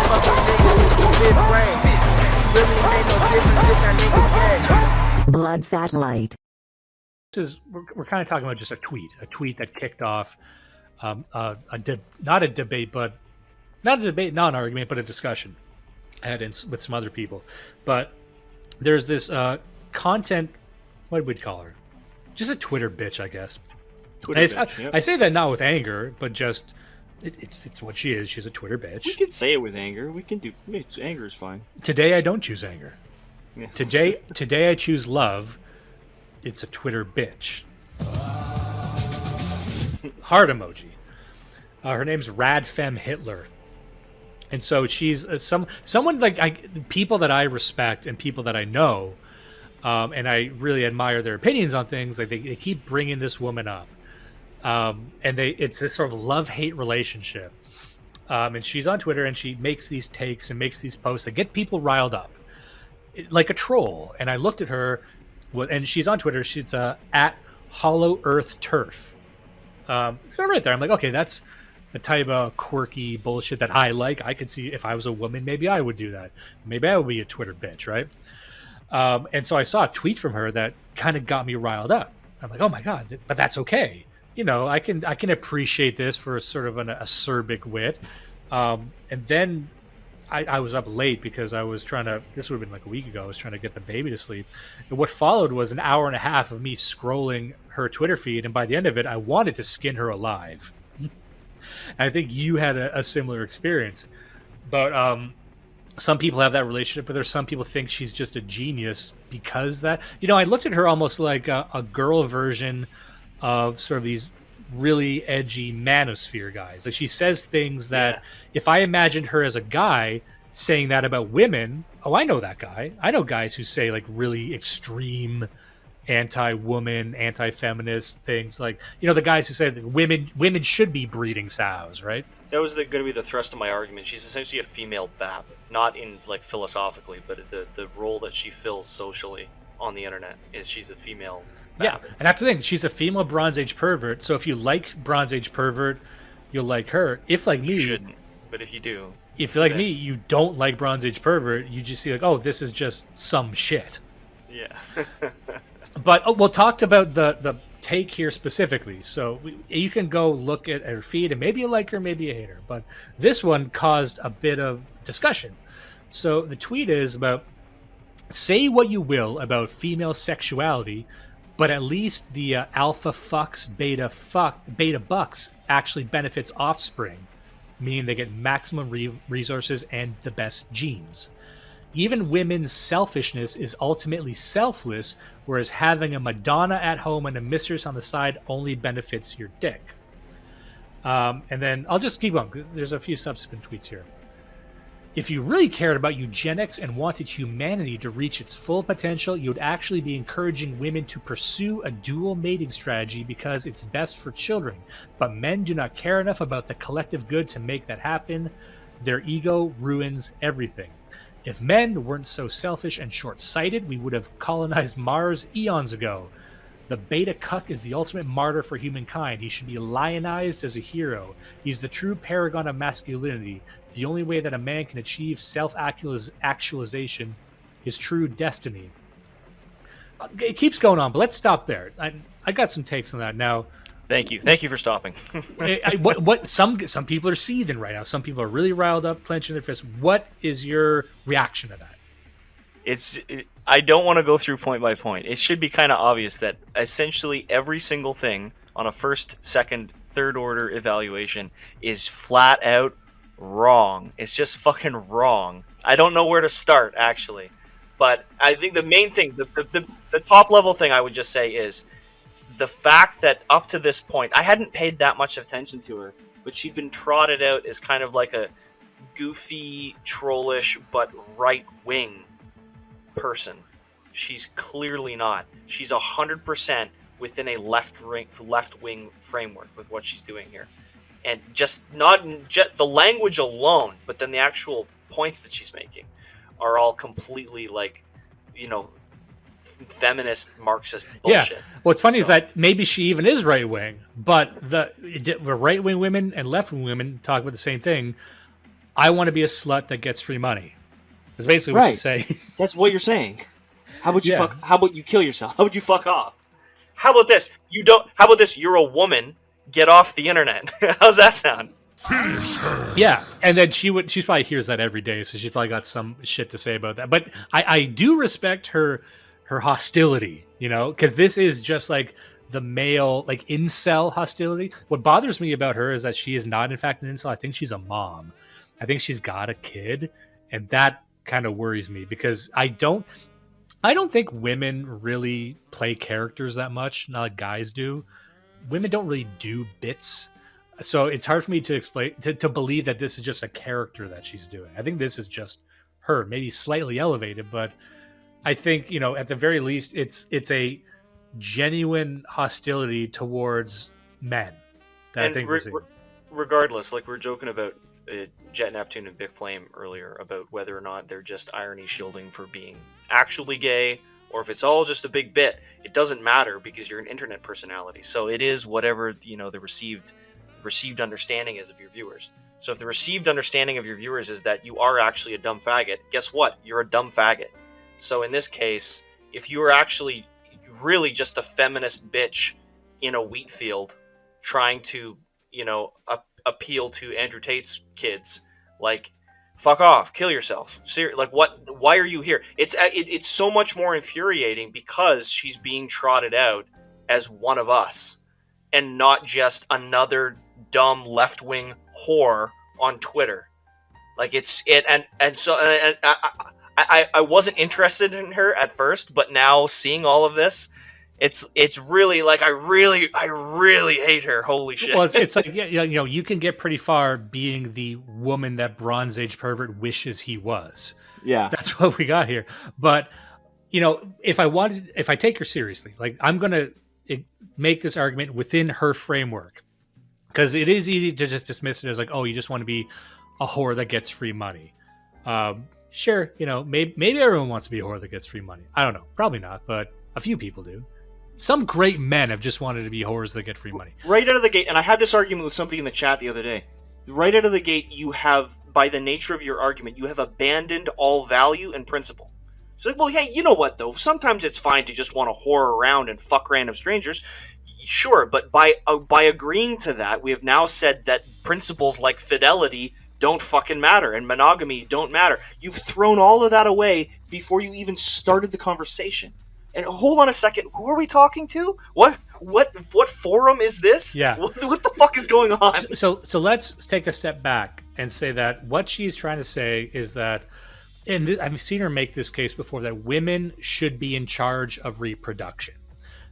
fucking niggas since the fifth grade. Really ain't no difference if that nigga gay. Blood satellite. This is we're kind of talking about just a tweet that kicked off not a debate, but not an argument, but a discussion I had with some other people. But there's this content, what would we call her? Just a Twitter bitch, I guess. I say that not with anger, but just it's what she is. She's a Twitter bitch. We can say it with anger. We can do anger is fine. Today I don't choose anger. Yeah. Today I choose love. It's a Twitter bitch. Heart emoji. Her name's Radfem Hitler, and so she's someone like people that I respect and people that I know, and I really admire their opinions on things. Like they keep bringing this woman up, and it's this sort of love-hate relationship. And she's on Twitter and she makes these takes and makes these posts that get people riled up, like a troll. And I looked at her. And she's on Twitter. She's at Hollow Earth Turf. So right there, I'm like, okay, that's the type of quirky bullshit that I like. I could see if I was a woman, maybe I would do that. Maybe I would be a Twitter bitch, right? And so I saw a tweet from her that kind of got me riled up. I'm like, oh my god, but that's okay. You know, I can appreciate this for a sort of an acerbic wit. And then I was up late because I was trying to, this would have been like a week ago, I was trying to get the baby to sleep. And what followed was an hour and a half of me scrolling her Twitter feed. And by the end of it, I wanted to skin her alive. And I think you had a similar experience. But some people have that relationship with her. Some people think she's just a genius because that, you know, I looked at her almost like a girl version of sort of these really edgy manosphere guys. Like she says things that if I imagined her as a guy saying that about women, oh, I know that guy. I know guys who say like really extreme anti-woman, anti-feminist things. Like, you know, the guys who say that women should be breeding sows, right? That was going to be the thrust of my argument. She's essentially a female BAP, not in like philosophically, but the role that she fills socially on the internet is she's a female BAP. Yeah, and that's the thing. She's a female Bronze Age pervert. So if you like Bronze Age pervert, you'll like her. If like me, you shouldn't. But if you do, if you're like me, you don't like Bronze Age pervert. You just see like, oh, this is just some shit. Yeah. But we'll talk about the take here specifically. So you can go look at her feed, and maybe you like her, maybe you hate her. But this one caused a bit of discussion. So the tweet is about, say what you will about female sexuality, but at least the alpha fucks, beta bucks actually benefits offspring, meaning they get maximum resources and the best genes. Even women's selfishness is ultimately selfless, whereas having a Madonna at home and a mistress on the side only benefits your dick. And then I'll just keep going. There's a few subsequent tweets here. If you really cared about eugenics and wanted humanity to reach its full potential, you would actually be encouraging women to pursue a dual mating strategy because it's best for children. But men do not care enough about the collective good to make that happen. Their ego ruins everything. If men weren't so selfish and short-sighted, we would have colonized Mars eons ago. The beta cuck is the ultimate martyr for humankind. He should be lionized as a hero. He's the true paragon of masculinity. The only way that a man can achieve self-actualization is true destiny. It keeps going on, but let's stop there. I got some takes on that now. Thank you for stopping. Some people are seething right now. Some people are really riled up, clenching their fists. What is your reaction to that? I don't want to go through point by point. It should be kind of obvious that essentially every single thing on a first, second, third order evaluation is flat out wrong. It's just fucking wrong. I don't know where to start, actually. But I think the main thing, the top level thing I would just say is the fact that up to this point, I hadn't paid that much attention to her, but she'd been trotted out as kind of like a goofy, trollish, but right-wing person. She's clearly not. She's 100% within a left-wing framework with what she's doing here. And just not just the language alone, but then the actual points that she's making are all completely like, you know, feminist Marxist bullshit. Yeah. What's funny is that maybe she even is right wing, but the right wing women and left wing women talk about the same thing. I want to be a slut that gets free money. That's basically what she's saying. That's what you're saying. How about you Yeah. How about you kill yourself? How about you fuck off? How about this? How about this? You're a woman. Get off the internet. How's that sound? Yeah, and then she probably hears that every day, so she's probably got some shit to say about that. But I do respect her hostility, because this is just like the male, like incel hostility. What bothers me about her is that she is not, in fact, an incel. I think she's a mom. I think she's got a kid, and that kind of worries me because I don't think women really play characters that much, not like guys do. Women don't really do bits. So it's hard for me to explain to believe that this is just a character that she's doing. I think this is just her, maybe slightly elevated, but I think, at the very least, it's a genuine hostility towards men that And I think we're seeing. regardless, like we were joking about Jet Neptune and Big Flame earlier about whether or not they're just irony shielding for being actually gay, or if it's all just a big bit. It doesn't matter because you're an internet personality. So it is whatever the received understanding is of your viewers. So if the received understanding of your viewers is that you are actually a dumb faggot, guess what? You're a dumb faggot. So in this case, if you are actually really just a feminist bitch in a wheat field trying to, appeal to Andrew Tate's kids, like, fuck off, kill yourself. Like, what? Why are you here? It's so much more infuriating because she's being trotted out as one of us and not just another dumb left-wing whore on Twitter. Like I wasn't interested in her at first, but now seeing all of this, it's really like I really hate her. Holy shit! Well, it's like you can get pretty far being the woman that Bronze Age pervert wishes he was. Yeah, that's what we got here. But if I take her seriously, like I'm gonna make this argument within her framework, because it is easy to just dismiss it as like, oh, you just want to be a whore that gets free money. Sure, maybe everyone wants to be a whore that gets free money. I don't know, probably not, but a few people do. Some great men have just wanted to be whores that get free money. Right out of the gate, and I had this argument with somebody in the chat the other day. Right out of the gate, you have, by the nature of your argument, you have abandoned all value and principle. It's like, well, yeah, you know what, though? Sometimes it's fine to just want to whore around and fuck random strangers. Sure, but by agreeing to that, we have now said that principles like fidelity don't fucking matter and monogamy don't matter. You've thrown all of that away before you even started the conversation. And hold on a second, who are we talking to? What forum is this? Yeah. What the fuck is going on? So let's take a step back and say that what she's trying to say is that, and I've seen her make this case before, that women should be in charge of reproduction.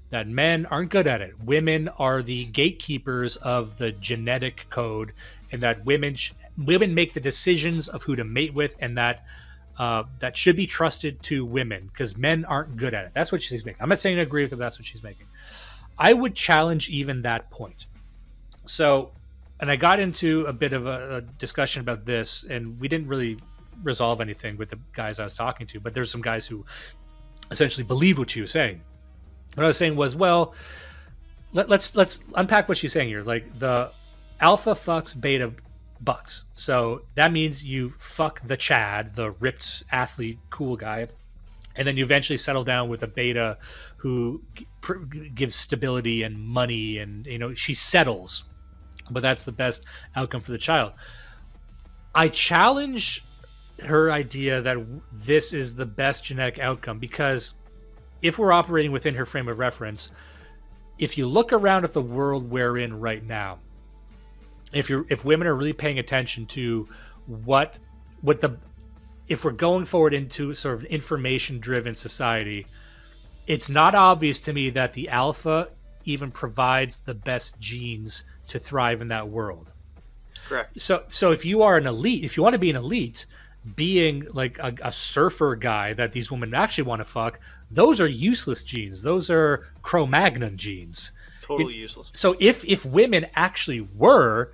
That men aren't good at it. Women are the gatekeepers of the genetic code, and that women make the decisions of who to mate with, and that should be trusted to women because men aren't good at it. That's what she's making. I'm not saying I agree with her, but that's what she's making. I would challenge even that point. So, and I got into a bit of a discussion about this, and we didn't really resolve anything with the guys I was talking to, but there's some guys who essentially believe what she was saying. What I was saying was, well, let's unpack what she's saying here. Like, the alpha fucks beta bucks. So that means you fuck the Chad, the ripped athlete, cool guy, and then you eventually settle down with a beta who gives stability and money, and she settles, but that's the best outcome for the child. I challenge her idea that this is the best genetic outcome, because if we're operating within her frame of reference, if you look around at the world we're in right now, if women are really paying attention to if we're going forward into sort of information-driven society, it's not obvious to me that the alpha even provides the best genes to thrive in that world. Correct. So if you are an elite, if you want to be an elite, being like a surfer guy that these women actually want to fuck, those are useless genes. Those are Cro-Magnon genes. Totally useless. So if women actually were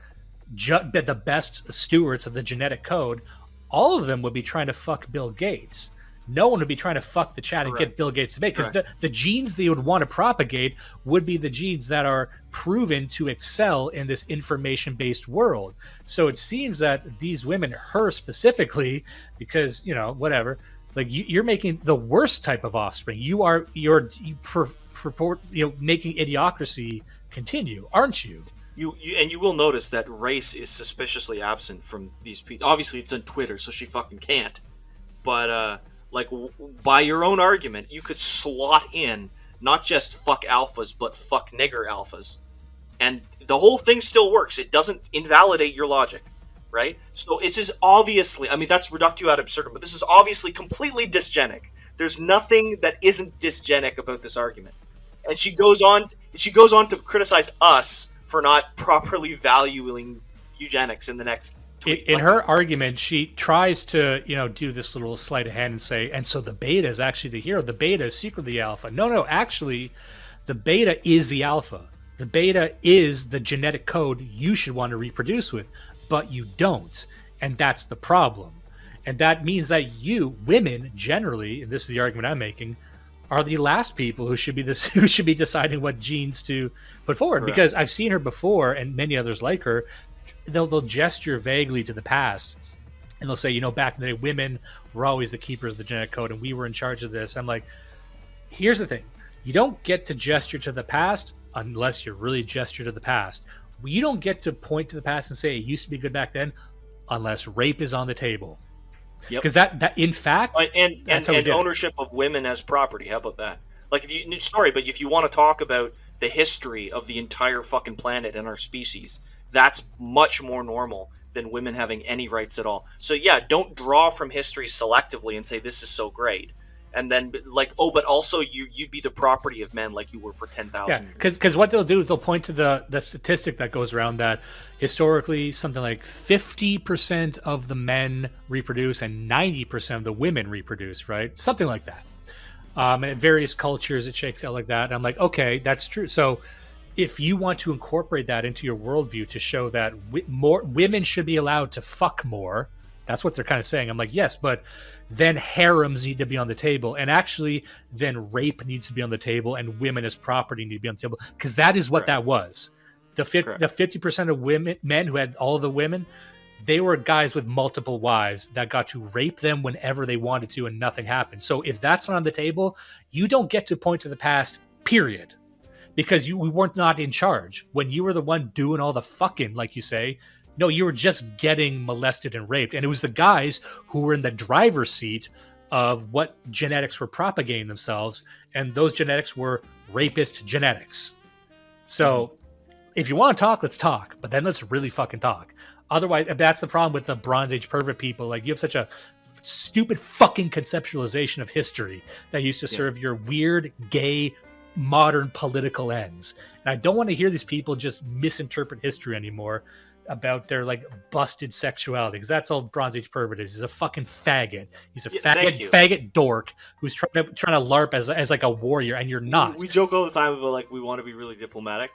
the best stewards of the genetic code, all of them would be trying to fuck Bill Gates. no one would be trying to fuck the chat and get Bill Gates to make, because the genes they would want to propagate would be the genes that are proven to excel in this information-based world. So it seems that these women, her specifically, because, you know, whatever, like you're making the worst type of offspring. You're making idiocracy continue, aren't you? You will notice that race is suspiciously absent from these people. Obviously, it's on Twitter, so she fucking can't. But by your own argument, you could slot in not just fuck alphas, but fuck nigger alphas, and the whole thing still works. It doesn't invalidate your logic, right? So it's just obviously, I mean, that's reductio ad absurdum, but this is obviously completely dysgenic. There's nothing that isn't dysgenic about this argument, and she goes on to criticize us for not properly valuing eugenics in the next tweet. In her argument, she tries to, you know, do this little sleight of hand and say, and so the beta is actually the hero. The beta is secretly the alpha. No, actually, the beta is the alpha. The beta is the genetic code you should want to reproduce with, but you don't. And that's the problem. And that means that you, women generally, and this is the argument I'm making, are the last people who should be who should be deciding what genes to put forward. Correct. Because I've seen her before, and many others like her. They'll gesture vaguely to the past, and they'll say, you know, back in the day, women were always the keepers of the genetic code, and we were in charge of this. I'm like, here's the thing: you don't get to gesture to the past unless you really gesture to the past. You don't get to point to the past and say it used to be good back then, unless rape is on the table. Because that in fact, and ownership of women as property. How about that? Like, if you want to talk about the history of the entire fucking planet and our species, that's much more normal than women having any rights at all. So yeah, don't draw from history selectively and say this is so great, and then like, oh, but also you'd be the property of men like you were for 10,000. Yeah, because what they'll do is they'll point to the statistic that goes around that historically something like 50% of the men reproduce and 90% of the women reproduce, right? Something like that. And in various cultures it shakes out like that. And I'm like, okay, that's true. So if you want to incorporate that into your worldview to show that more women should be allowed to fuck more, that's what they're kind of saying. I'm like, yes, but then harems need to be on the table, and actually then rape needs to be on the table, and women as property need to be on the table, because that is what that was. The 50% of men who had all the women, they were guys with multiple wives that got to rape them whenever they wanted to, and nothing happened. So if that's not on the table, you don't get to point to the past, period. Because we weren't not in charge. When you were the one doing all the fucking, like you say, no, you were just getting molested and raped. And it was the guys who were in the driver's seat of what genetics were propagating themselves. And those genetics were rapist genetics. So if you want to talk, let's talk. But then let's really fucking talk. Otherwise, that's the problem with the Bronze Age pervert people. Like, you have such a stupid fucking conceptualization of history that used to serve your weird, gay, modern political ends. And I don't want to hear these people just misinterpret history anymore about their like busted sexuality, because that's all Bronze Age pervert is. He's a fucking faggot. He's a faggot dork who's trying to LARP as like a warrior, and you're not. We joke all the time about like we want to be really diplomatic.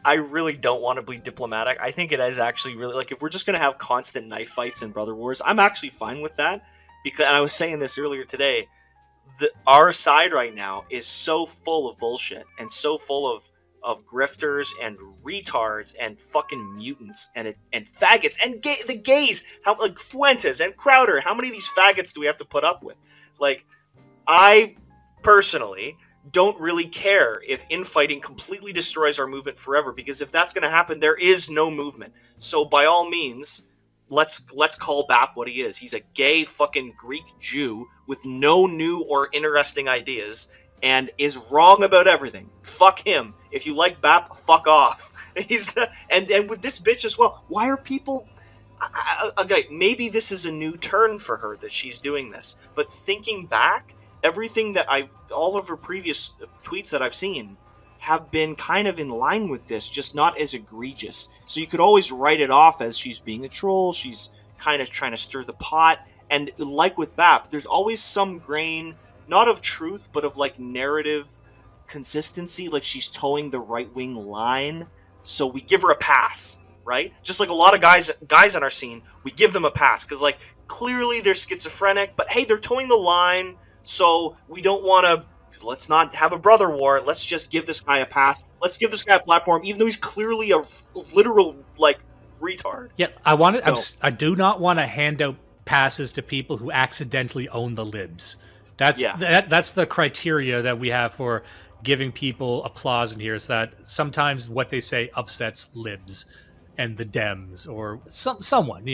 I really don't want to be diplomatic. I think it is actually really, like, if we're just going to have constant knife fights and brother wars, I'm actually fine with that, because, and I was saying this earlier today, our side right now is so full of bullshit and so full of grifters and retards and fucking mutants and faggots and the gays. How, like, Fuentes and Crowder, how many of these faggots do we have to put up with? Like, I personally don't really care if infighting completely destroys our movement forever, because if that's going to happen, there is no movement. So by all means, let's call Bap what he is. He's a gay fucking Greek Jew with no new or interesting ideas and is wrong about everything. Fuck him. If you like Bap, fuck off. And with this bitch as well. Why are people... Okay, maybe this is a new turn for her that she's doing this. But thinking back, everything that all of her previous tweets that I've seen have been kind of in line with this, just not as egregious. So you could always write it off as she's being a troll, she's kind of trying to stir the pot. And like with BAP, there's always some grain, not of truth, but of like narrative consistency, like she's towing the right-wing line. So we give her a pass, right? Just like a lot of guys on our scene, we give them a pass, because like clearly they're schizophrenic, but hey, they're towing the line. So we don't want to. Let's not have a brother war. Let's just give this guy a pass. Let's give this guy a platform, even though he's clearly a literal like retard. Yeah, I do not want to hand out passes to people who accidentally own the libs. That's the criteria that we have for giving people applause in here. Is that sometimes what they say upsets libs and the Dems or someone.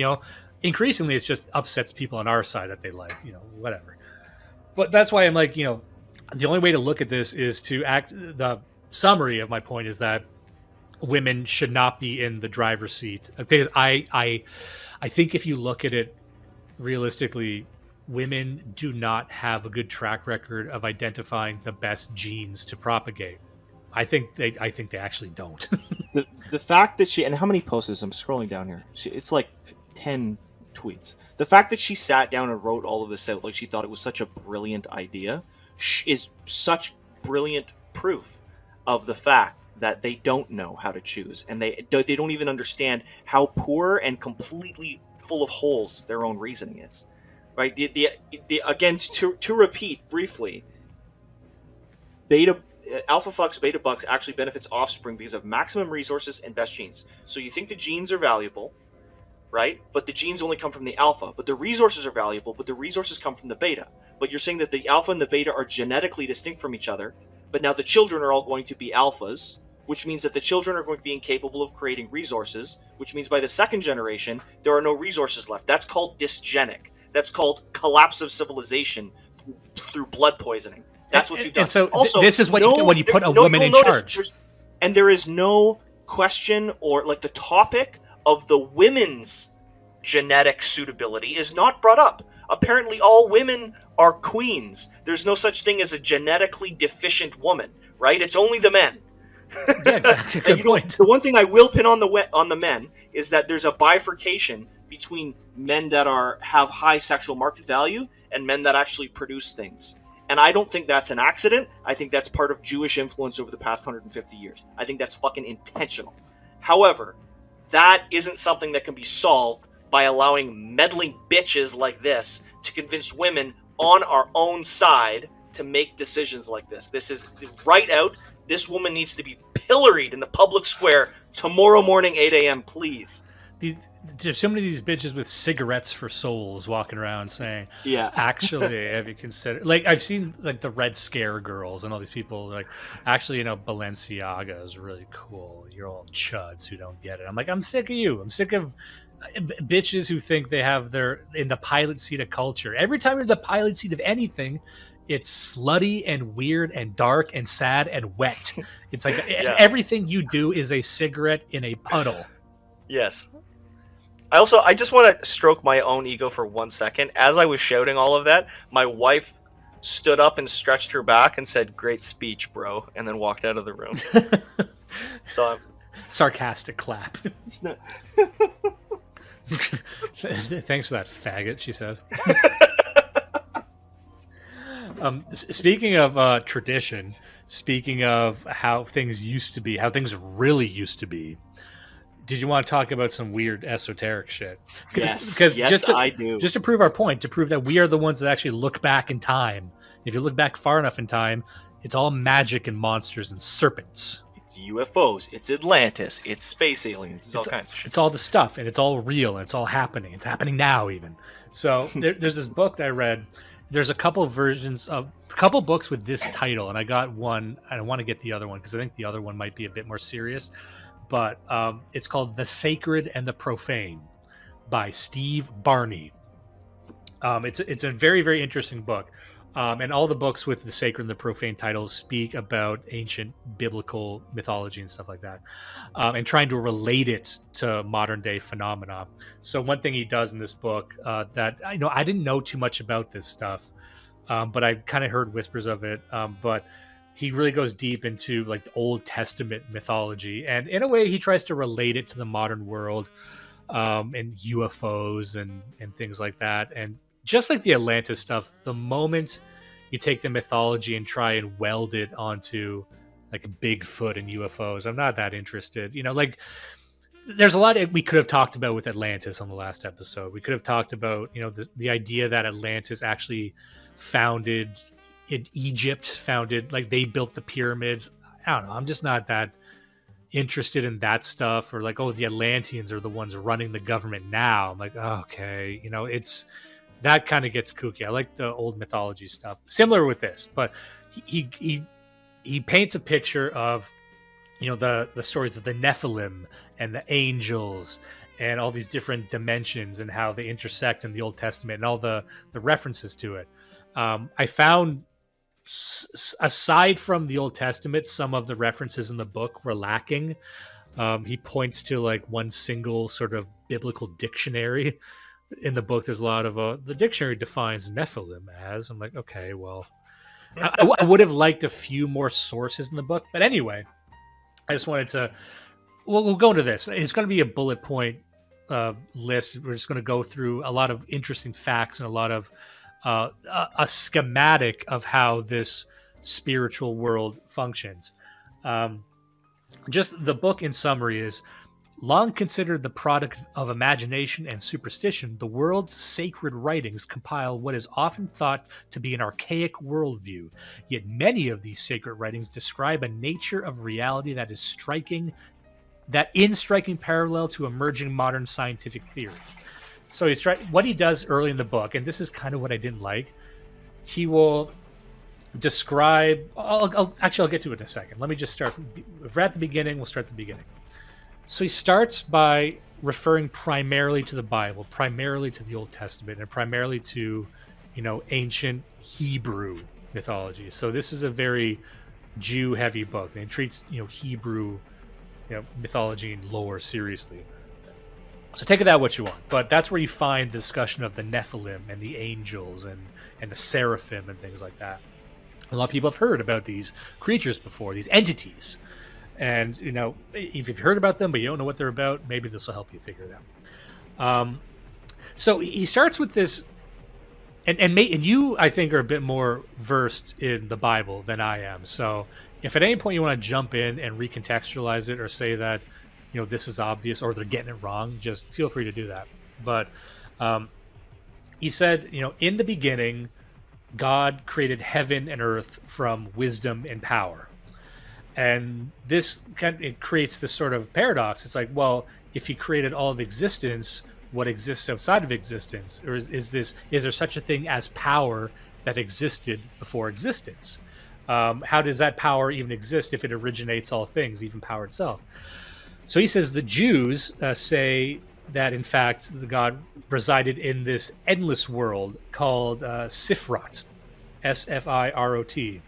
Increasingly it's just upsets people on our side that they like. Whatever. But that's why I'm like, the only way to look at this is to the summary of my point is that women should not be in the driver's seat, because I think if you look at it realistically, women do not have a good track record of identifying the best genes to propagate. I think they actually don't. the fact that she, and how many posts, I'm scrolling down here, it's like 10 tweets. The fact that she sat down and wrote all of this out like she thought it was such a brilliant idea is such brilliant proof of the fact that they don't know how to choose, and they don't even understand how poor and completely full of holes their own reasoning is. Right? Again, to repeat briefly, alpha fucks beta bucks actually benefits offspring because of maximum resources and best genes. So you think the genes are valuable, right? But the genes only come from the alpha. But the resources are valuable, but the resources come from the beta. But you're saying that the alpha and the beta are genetically distinct from each other, but now the children are all going to be alphas, which means that the children are going to be incapable of creating resources, which means by the second generation, there are no resources left. That's called dysgenic. That's called collapse of civilization through blood poisoning. That's what you've done. And so also, this is what you do when you put a woman in charge. And there is no question or like the topic of the women's genetic suitability is not brought up. Apparently all women are queens. There's no such thing as a genetically deficient woman, right? It's only the men. Yeah, exactly. Good point. The one thing I will pin on the men is that there's a bifurcation between men that have high sexual market value and men that actually produce things. And I don't think that's an accident. I think that's part of Jewish influence over the past 150 years. I think that's fucking intentional. However, that isn't something that can be solved by allowing meddling bitches like this to convince women on our own side to make decisions like this. This is right out. This woman needs to be pilloried in the public square tomorrow morning, 8 a.m., please. There's so many of these bitches with cigarettes for souls walking around saying, yeah, actually, have you considered, like, I've seen like the Red Scare girls and all these people like, actually, Balenciaga is really cool. You're all chuds who don't get it. I'm like, I'm sick of you. I'm sick of bitches who think they have in the pilot seat of culture. Every time you're in the pilot seat of anything, it's slutty and weird and dark and sad and wet. It's like everything you do is a cigarette in a puddle. Yes. I just want to stroke my own ego for 1 second. As I was shouting all of that, my wife stood up and stretched her back and said, "Great speech, bro," and then walked out of the room. So sarcastic clap. It's not... Thanks for that, faggot, she says. Speaking of tradition, speaking of how things used to be, how things really used to be, did you want to talk about some weird esoteric shit? Yes, I do. Just to prove our point, to prove that we are the ones that actually look back in time. If you look back far enough in time, it's all magic and monsters and serpents. It's UFOs, it's Atlantis, it's space aliens, it's all kinds of shit. It's all the stuff, and it's all real, and it's all happening. It's happening now, even. So there's this book that I read. There's a couple books with this title, and I got one. I don't want to get the other one because I think the other one might be a bit more serious. But it's called The Sacred and the Profane by Steve Barney. It's a very, very interesting book. And all the books with the sacred and the profane titles speak about ancient biblical mythology and stuff like that, and trying to relate it to modern day phenomena. So one thing he does in this book that I didn't know too much about this stuff, but I kind of heard whispers of it. But he really goes deep into like the Old Testament mythology, and in a way he tries to relate it to the modern world, and UFOs and things like that. And just like the Atlantis stuff, the moment you take the mythology and try and weld it onto like Bigfoot and UFOs, I'm not that interested. Like there's a lot we could have talked about with Atlantis on the last episode. We could have talked about, the idea that Atlantis actually founded in Egypt, like they built the pyramids. I don't know. I'm just not that interested in that stuff, or like, oh, the Atlanteans are the ones running the government now. I'm like, oh, okay, it's that kind of gets kooky. I like the old mythology stuff. Similar with this, but he paints a picture of the stories of the Nephilim and the angels and all these different dimensions and how they intersect in the Old Testament and all the references to it. I found, aside from the Old Testament, some of the references in the book were lacking. He points to like one single sort of biblical dictionary. In the book, there's a lot of the dictionary defines Nephilim as. I'm like, okay, well, I would have liked a few more sources in the book. But anyway, I just wanted to, we'll go into this. It's going to be a bullet point list. We're just going to go through a lot of interesting facts and a lot of a schematic of how this spiritual world functions. Just the book in summary is, long considered the product of imagination and superstition, the world's sacred writings compile what is often thought to be an archaic worldview. Yet many of these sacred writings describe a nature of reality that is in striking parallel to emerging modern scientific theory. So what he does early in the book, and this is kind of what I didn't like, he will describe. I'll get to it in a second. Let me just start if we're at the beginning. We'll start at the beginning. So he starts by referring primarily to the Bible, primarily to the Old Testament, and primarily to, ancient Hebrew mythology. So this is a very Jew-heavy book, and it treats, Hebrew, mythology and lore seriously. So take of that what you want, but that's where you find the discussion of the Nephilim and the angels and the Seraphim and things like that. A lot of people have heard about these creatures before, these entities. And, if you've heard about them, but you don't know what they're about, maybe this will help you figure it out. So he starts with this, and you, I think, are a bit more versed in the Bible than I am. So if at any point you want to jump in and recontextualize it or say that, this is obvious or they're getting it wrong, just feel free to do that. But he said, in the beginning, God created heaven and earth from wisdom and power. And this it creates this sort of paradox. It's like, well, if he created all of existence, what exists outside of existence? Or is there such a thing as power that existed before existence? How does that power even exist if it originates all things, even power itself? So he says the Jews say that, in fact, the God resided in this endless world called Sifrot, Sfirot.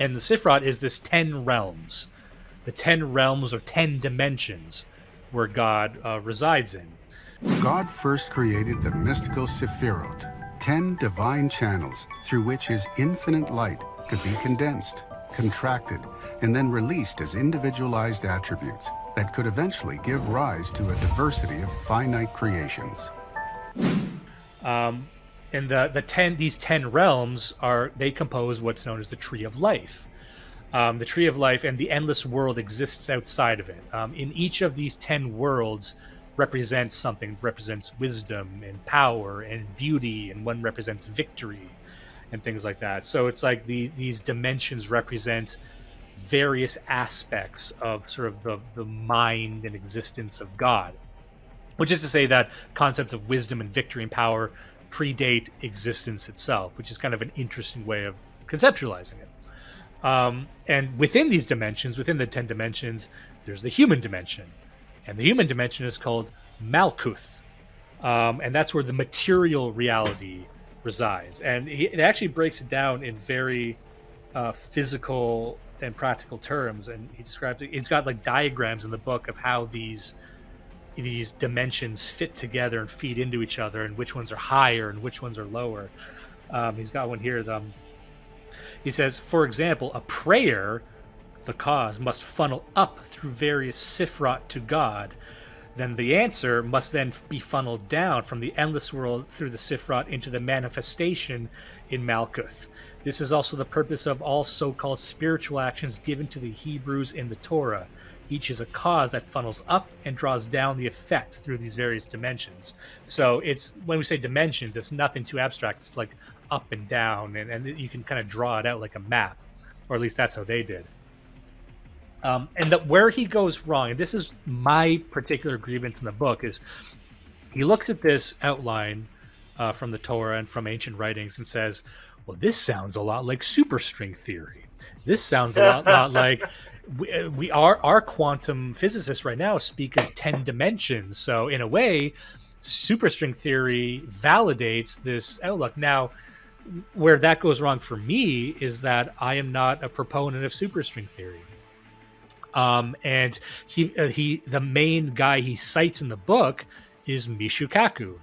And the Sifrot is this 10 realms. The 10 realms or 10 dimensions where God resides in. God first created the mystical Sephirot, 10 divine channels through which his infinite light could be condensed, contracted, and then released as individualized attributes that could eventually give rise to a diversity of finite creations. And these 10 realms they compose what's known as the Tree of Life. The Tree of Life and the endless world exists outside of it. In each of these 10 worlds represents something. Represents wisdom and power and beauty, and one represents victory and things like that. So it's like these dimensions represent various aspects of sort of the mind and existence of God. Which is to say that concepts of wisdom and victory and power predate existence itself, which is kind of an interesting way of conceptualizing it. And within these dimensions, within the 10 dimensions, there's the human dimension. And the human dimension is called Malkuth. And that's where the material reality resides. And it actually breaks it down in very physical and practical terms. And he describes it. It's got like diagrams in the book of how these dimensions fit together and feed into each other, and which ones are higher and which ones are lower. He's got one here. He says, for example, a prayer, the cause, must funnel up through various Sifrot to God. Then the answer must then be funneled down from the endless world through the Sifrot into the manifestation in Malkuth. This is also the purpose of all so-called spiritual actions given to the Hebrews in the Torah. Each is a cause that funnels up and draws down the effect through these various dimensions. So it's, when we say dimensions, it's nothing too abstract. It's like up and down, and you can kind of draw it out like a map, or at least that's how they did. And where he goes wrong, and this is my particular grievance in the book, is he looks at this outline from the Torah and from ancient writings and says, well, this sounds a lot like superstring theory. This sounds a lot like our quantum physicists right now speak of 10 dimensions. So in a way, superstring theory validates this outlook. Now, where that goes wrong for me is that I am not a proponent of superstring theory. And the main guy he cites in the book is Michio Kaku.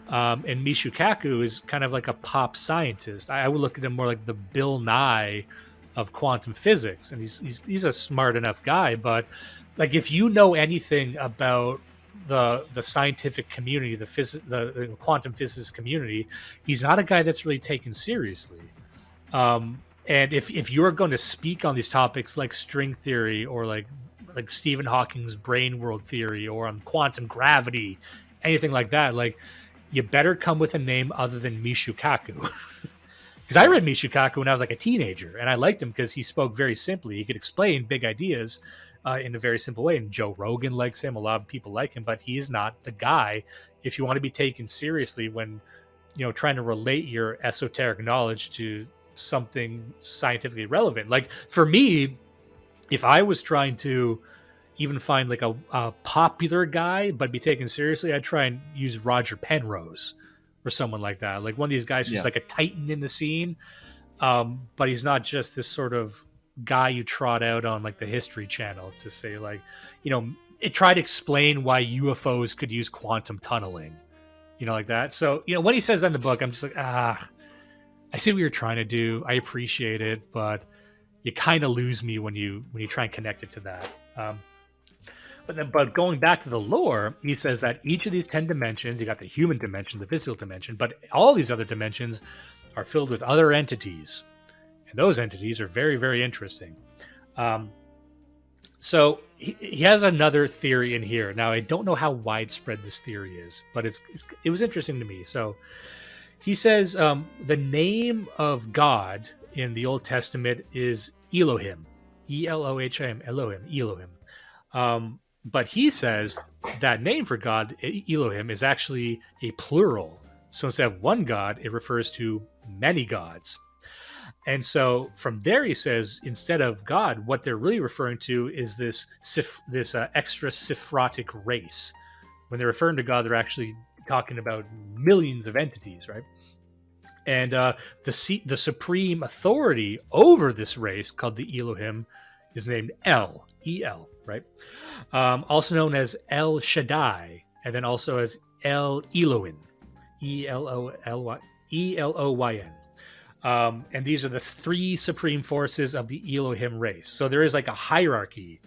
And Michio Kaku is kind of like a pop scientist. I would look at him more like the Bill Nye of quantum physics, and he's a smart enough guy. But like, if you know anything about the scientific community, the quantum physics community, he's not a guy that's really taken seriously. And if you're going to speak on these topics like string theory or like Stephen Hawking's brain world theory or on quantum gravity, anything like that, like, you better come with a name other than Michio Kaku. Because I read Michio Kaku when I was like a teenager, and I liked him because he spoke very simply. He could explain big ideas in a very simple way. And Joe Rogan likes him. A lot of people like him, but he is not the guy if you want to be taken seriously when, trying to relate your esoteric knowledge to something scientifically relevant. Like, for me, if I was trying to even find like a popular guy but be taken seriously, I'd try and use Roger Penrose or someone like that, like one of these guys who's like a titan in the scene, but he's not just this sort of guy you trot out on like the History Channel to say, like, try to explain why UFOs could use quantum tunneling, like that. So when he says that in the book, I'm just like, I see what you're trying to do, I appreciate it, but you kind of lose me when you try and connect it to that. But going back to the lore, he says that each of these 10 dimensions, you got the human dimension, the physical dimension, but all these other dimensions are filled with other entities. And those entities are very, very interesting. So he has another theory in here. Now, I don't know how widespread this theory is, but it was interesting to me. So he says the name of God in the Old Testament is Elohim. Elohim, Elohim. But he says that name for God, Elohim, is actually a plural. So instead of one God, it refers to many gods. And so from there, he says, instead of God, what they're really referring to is this extra Sephirotic race. When they're referring to God, they're actually talking about millions of entities, right? And the supreme authority over this race, called the Elohim, is named El, E-L, right? Also known as El Shaddai, and then also as El Eloin, E-L-O-Y-N. And these are the three supreme forces of the Elohim race. So there is like a hierarchy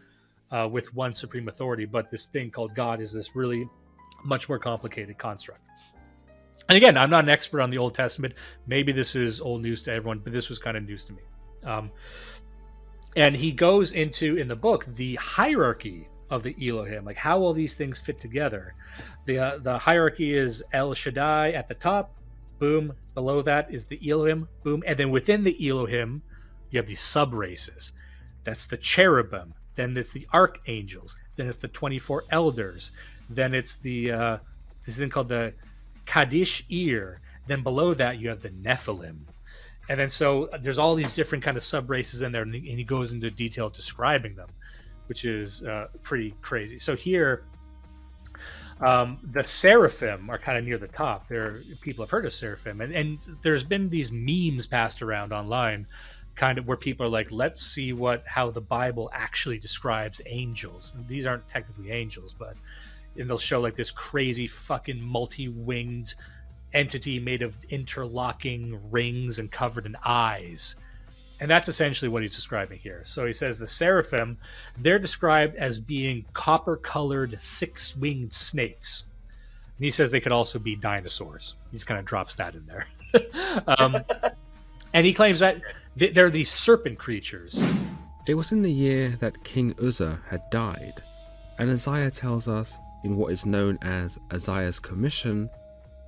with one supreme authority, but this thing called God is this really much more complicated construct. And again, I'm not an expert on the Old Testament. Maybe this is old news to everyone, but this was kind of news to me. And he goes into, in the book, the hierarchy of the Elohim, like how all these things fit together. The hierarchy is El Shaddai at the top, boom. Below that is the Elohim, boom. And then within the Elohim, you have these sub-races. That's the Cherubim. Then it's the Archangels. Then it's the 24 Elders. Then it's this thing called the Kadish Ir. Then below that, you have the Nephilim. And then so there's all these different kind of sub-races in there, and he goes into detail describing them, which is pretty crazy. So here, the Seraphim are kind of near the top. People have heard of Seraphim, and there's been these memes passed around online, kind of where people are like, let's see how the Bible actually describes angels. And these aren't technically angels, and they'll show like this crazy fucking multi-winged entity made of interlocking rings and covered in eyes. And that's essentially what he's describing here. So he says the Seraphim, they're described as being copper-colored six-winged snakes. And he says they could also be dinosaurs. He just kind of drops that in there. And he claims that they're these serpent creatures. It was in the year that King Uzzah had died, and Isaiah tells us in what is known as Isaiah's commission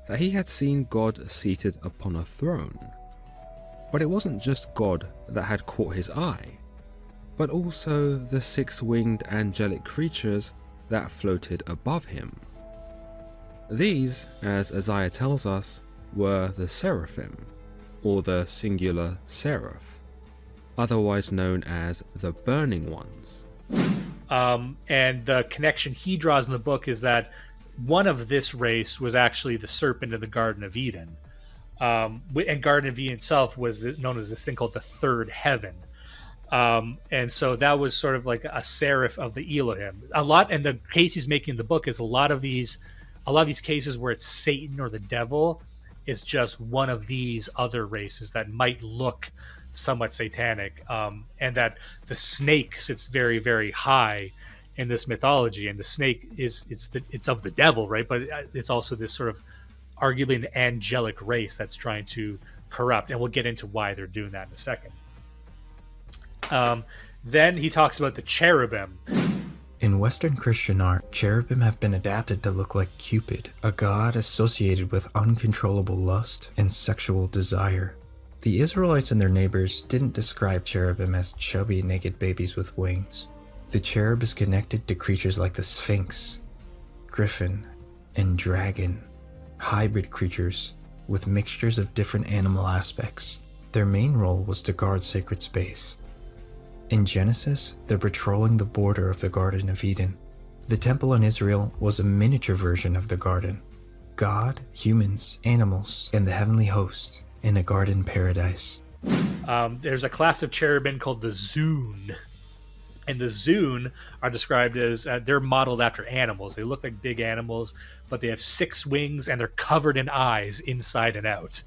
that he had seen God seated upon a throne. But it wasn't just God that had caught his eye, but also the six-winged angelic creatures that floated above him. These, as Isaiah tells us, were the Seraphim, or the singular Seraph, otherwise known as the Burning Ones. And the connection he draws in the book is that one of this race was actually the serpent in the Garden of Eden. And Garden of Eden itself was known as this thing called the third heaven. And so that was sort of like a seraph of the Elohim. And the case he's making in the book is a lot of these cases where it's Satan or the devil is just one of these other races that might look somewhat satanic, and that the snake sits very, very high in this mythology, and the snake it's of the devil, right? But it's also this sort of arguably an angelic race that's trying to corrupt, and we'll get into why they're doing that in a second. Then he talks about the cherubim. In Western Christian art, cherubim have been adapted to look like Cupid, a god associated with uncontrollable lust and sexual desire. The Israelites and their neighbors didn't describe cherubim as chubby, naked babies with wings. The cherub is connected to creatures like the Sphinx, griffin, and dragon, hybrid creatures with mixtures of different animal aspects. Their main role was to guard sacred space. In Genesis, they're patrolling the border of the Garden of Eden. The temple in Israel was a miniature version of the garden. God, humans, animals, and the heavenly host in a garden paradise. There's a class of cherubim called the Zun. And the Zun are described as, they're modeled after animals. They look like big animals, but they have 6 wings and they're covered in eyes inside and out.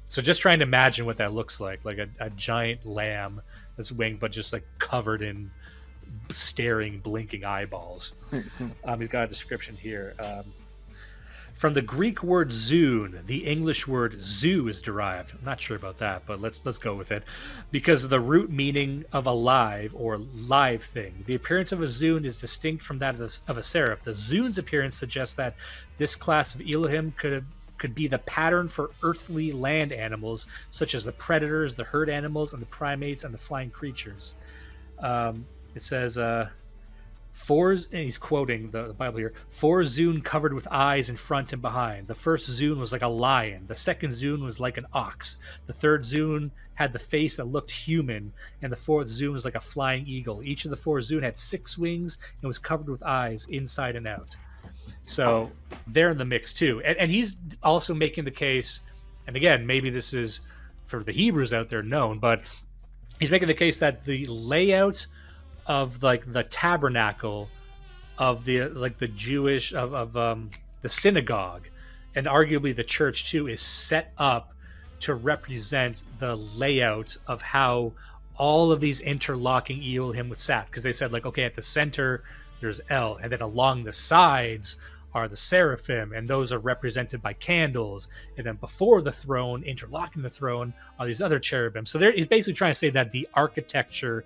So just trying to imagine what that looks like a giant lamb that's winged, but just like covered in staring, blinking eyeballs. He's got a description here. From the Greek word zoon, the English word zoo is derived. I'm not sure about that, but let's go with it. Because of the root meaning of alive or live thing. The appearance of a zoon is distinct from that of a seraph. The zoon's appearance suggests that this class of Elohim could be the pattern for earthly land animals, such as the predators, the herd animals, and the primates, and the flying creatures. It says... and he's quoting the Bible here, 4 Zun covered with eyes in front and behind. The first Zun was like a lion. The second Zun was like an ox. The third Zun had the face that looked human. And the fourth Zun was like a flying eagle. Each of the 4 Zun had 6 wings and was covered with eyes inside and out. So they're in the mix too. And he's also making the case, and again, maybe this is for the Hebrews out there known, but he's making the case that the layout of like the tabernacle of the Jewish of the synagogue and arguably the church too is set up to represent the layout of how all of these interlocking Elohim would sat, because they said like, okay, at the center there's El, and then along the sides are the seraphim, and those are represented by candles, and then before the throne, interlocking the throne, are these other cherubim. So he's basically trying to say that the architecture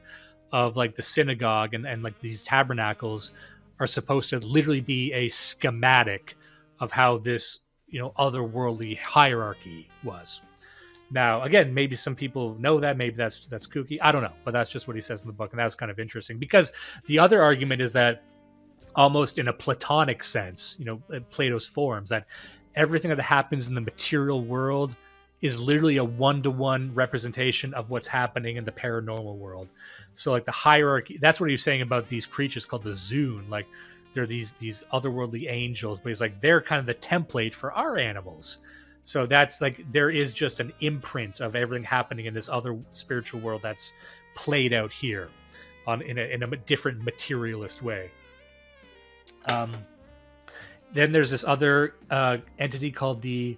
of like the synagogue and like these tabernacles are supposed to literally be a schematic of how this, otherworldly hierarchy was. Now, again, maybe some people know that, maybe that's kooky. I don't know, but that's just what he says in the book, and that's kind of interesting because the other argument is that almost in a Platonic sense, Plato's forms, that everything that happens in the material world is literally a one-to-one representation of what's happening in the paranormal world. So like the hierarchy, that's what he was saying about these creatures called the Zun. Like they're these otherworldly angels, but he's like, they're kind of the template for our animals. So that's like, there is just an imprint of everything happening in this other spiritual world that's played out here in a different materialist way. Then there's this other entity called the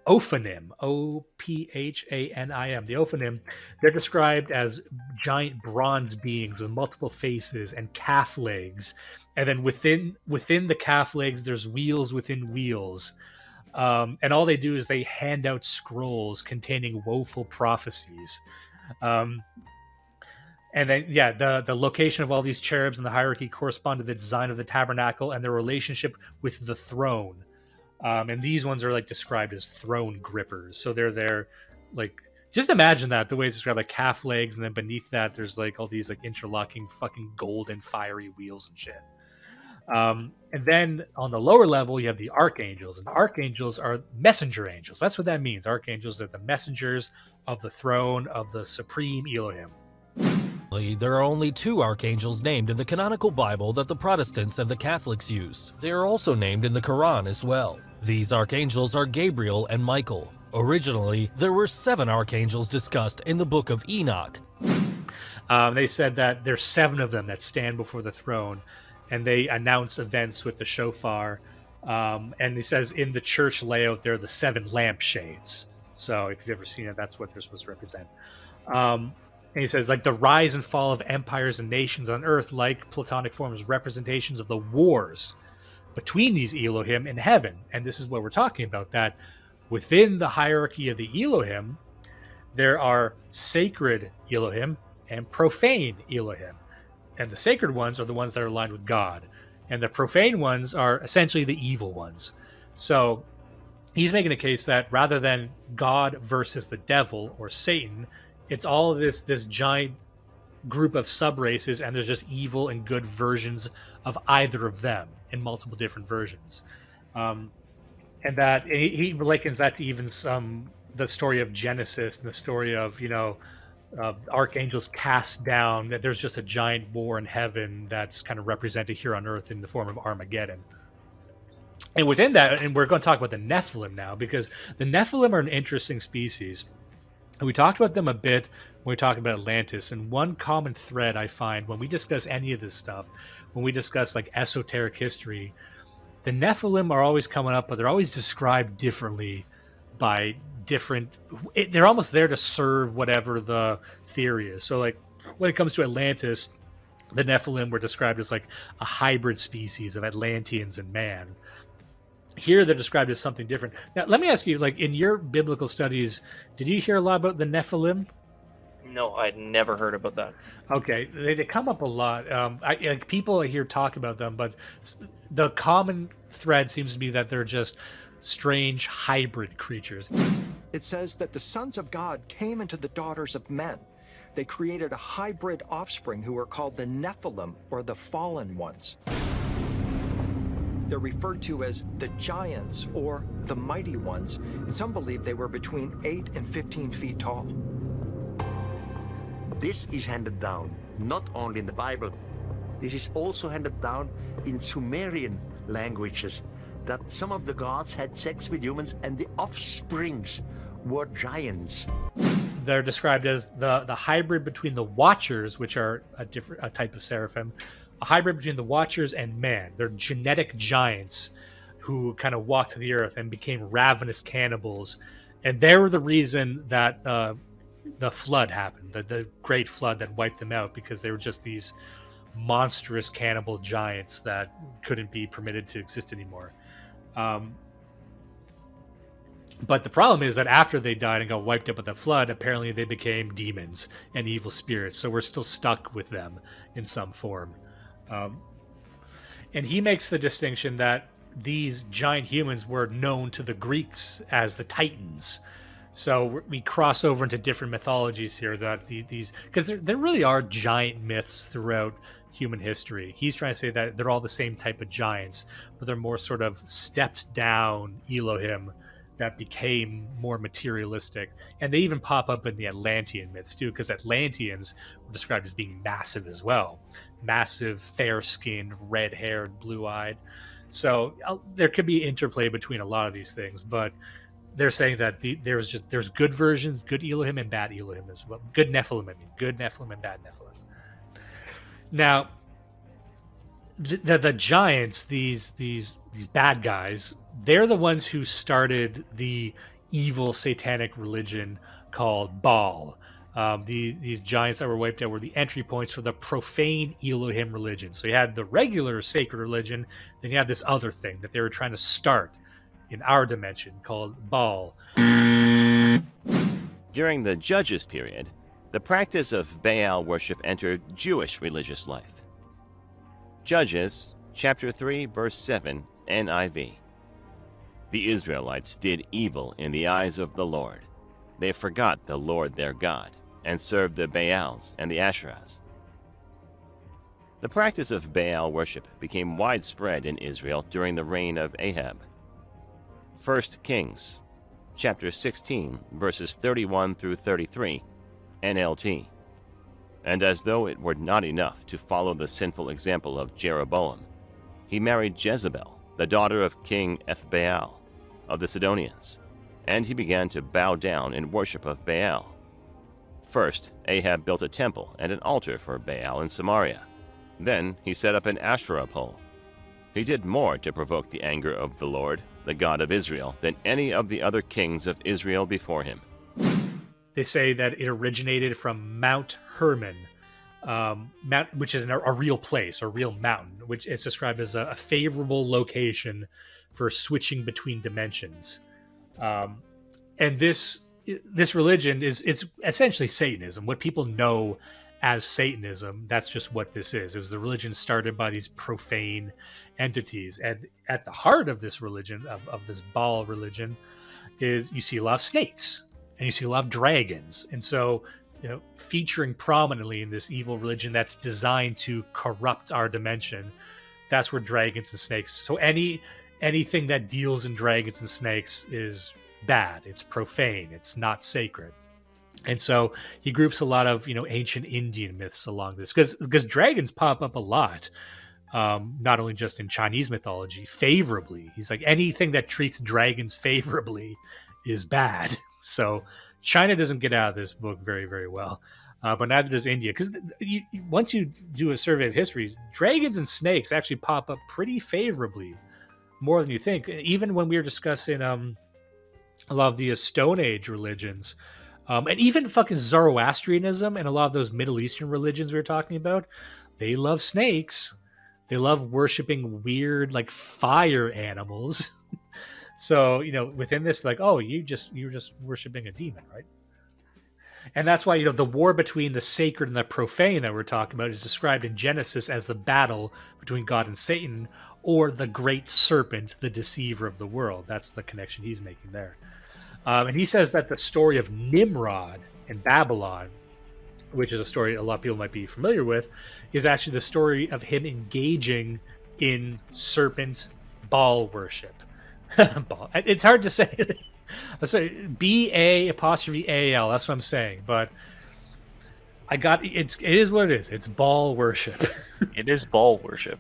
Ophanim, Ophanim. The Ophanim, they're described as giant bronze beings with multiple faces and calf legs. And then within the calf legs, there's wheels within wheels. And all they do is they hand out scrolls containing woeful prophecies. And then, yeah, the location of all these cherubs in the hierarchy correspond to the design of the tabernacle and their relationship with the throne. And these ones are like described as throne grippers. So they're there, like, just imagine that the way it's described, like calf legs, and then beneath that there's like all these like interlocking fucking golden fiery wheels and shit. And then on the lower level you have the archangels, and archangels are messenger angels. That's what that means. Archangels are the messengers of the throne of the supreme Elohim. There are only 2 archangels named in the canonical Bible that the Protestants and the Catholics use. They are also named in the Quran as well. These archangels are Gabriel and Michael. Originally, there were 7 archangels discussed in the book of Enoch. They said that there's 7 of them that stand before the throne, and they announce events with the shofar. And he says in the church layout, they're the 7 lampshades. So if you've ever seen it, that's what they're supposed to represent. And he says, like, the rise and fall of empires and nations on earth, like Platonic forms, representations of the wars between these Elohim in heaven. And this is what we're talking about, that within the hierarchy of the Elohim, there are sacred Elohim and profane Elohim. And the sacred ones are the ones that are aligned with God. And the profane ones are essentially the evil ones. So he's making a case that rather than God versus the devil or Satan, it's all of this giant group of sub-races, and there's just evil and good versions of either of them in multiple different versions. And that he likens that to even the story of Genesis and the story of, archangels cast down, that there's just a giant war in heaven that's kind of represented here on earth in the form of Armageddon. And within that, and we're going to talk about the Nephilim now, because the Nephilim are an interesting species. And we talked about them a bit when we talked about Atlantis, and one common thread I find when we discuss any of this stuff, when we discuss like esoteric history, the Nephilim are always coming up, but they're always described differently by different... They're almost there to serve whatever the theory is. So like when it comes to Atlantis, the Nephilim were described as like a hybrid species of Atlanteans and man. Here they're described as something different. Now, let me ask you, like, in your biblical studies, did you hear a lot about the Nephilim? No, I'd never heard about that. Okay, they come up a lot. Like people hear talk about them, but the common thread seems to be that they're just strange hybrid creatures. It says that the sons of God came into the daughters of men. They created a hybrid offspring who are called the Nephilim, or the fallen ones. They're referred to as the giants or the mighty ones, and some believe they were between 8 and 15 feet tall. This is handed down not only in the Bible, this is also handed down in Sumerian languages, that some of the gods had sex with humans and the offsprings were giants. They're described as the hybrid between the Watchers, which are a type of seraphim, a hybrid between the Watchers and man. They're genetic giants who kind of walked the earth and became ravenous cannibals. And they were the reason that the flood happened, the great flood that wiped them out, because they were just these monstrous cannibal giants that couldn't be permitted to exist anymore. But the problem is that after they died and got wiped out by the flood, apparently they became demons and evil spirits. So we're still stuck with them in some form. And he makes the distinction that these giant humans were known to the Greeks as the Titans. So we cross over into different mythologies here, that these, because there really are giant myths throughout human history. He's trying to say that they're all the same type of giants, but they're more sort of stepped down Elohim that became more materialistic. And they even pop up in the Atlantean myths too, because Atlanteans were described as being massive as well. Massive, fair-skinned, red-haired, blue-eyed. So there could be interplay between a lot of these things, but they're saying that there's good versions, good Elohim and bad Elohim as well. Good Nephilim, good Nephilim and bad Nephilim. Now, the giants, these bad guys, they're the ones who started the evil satanic religion called Baal. These giants that were wiped out were the entry points for the profane Elohim religion. So you had the regular sacred religion, then you had this other thing that they were trying to start in our dimension called Baal. During the Judges period, The practice of Baal worship entered Jewish religious life. Judges, chapter 3, verse 7, NIV. The Israelites did evil in the eyes of the Lord. They forgot the Lord their God, and served the Baals and the Asherahs. The practice of Baal worship became widespread in Israel during the reign of Ahab. 1 Kings, chapter 16, verses 31 through 33, NLT. And as though it were not enough to follow the sinful example of Jeroboam, he married Jezebel, the daughter of King Ethbaal of the Sidonians, and he began to bow down in worship of Baal. First, Ahab built a temple and an altar for Baal in Samaria. Then he set up an Asherah pole. He did more to provoke the anger of the Lord, the God of Israel, than any of the other kings of Israel before him. They say that it originated from Mount Hermon, which is a real place, a real mountain, which is described as a favorable location for switching between dimensions. And this religion it's essentially Satanism. What people know as Satanism, that's just what this is. It was the religion started by these profane entities. And at the heart of this religion, of this Baal religion, is you see a lot of snakes and you see a lot of dragons. And so, featuring prominently in this evil religion that's designed to corrupt our dimension, that's where dragons and snakes. So anything that deals in dragons and snakes is bad. It's profane. It's not sacred. And so he groups a lot of ancient Indian myths along this, because dragons pop up a lot, not only just in Chinese mythology, favorably. He's like, anything that treats dragons favorably is bad. So China doesn't get out of this book very, very well, but neither does India, because once you do a survey of history, dragons and snakes actually pop up pretty favorably, more than you think. Even when we were discussing a lot of the Stone Age religions, and even fucking Zoroastrianism and a lot of those Middle Eastern religions we were talking about, they love snakes. They love worshiping weird, like, fire animals. So, within this, like, oh, you're just worshiping a demon, right? And that's why, the war between the sacred and the profane that we're talking about is described in Genesis as the battle between God and Satan, or the great serpent, the deceiver of the world. That's the connection he's making there. And he says that the story of Nimrod in Babylon, which is a story a lot of people might be familiar with, is actually the story of him engaging in serpent Baal worship. Baal. It's hard to say. I say B-A''A''L. That's what I'm saying. But it is what it is. It's Baal worship. It is Baal worship.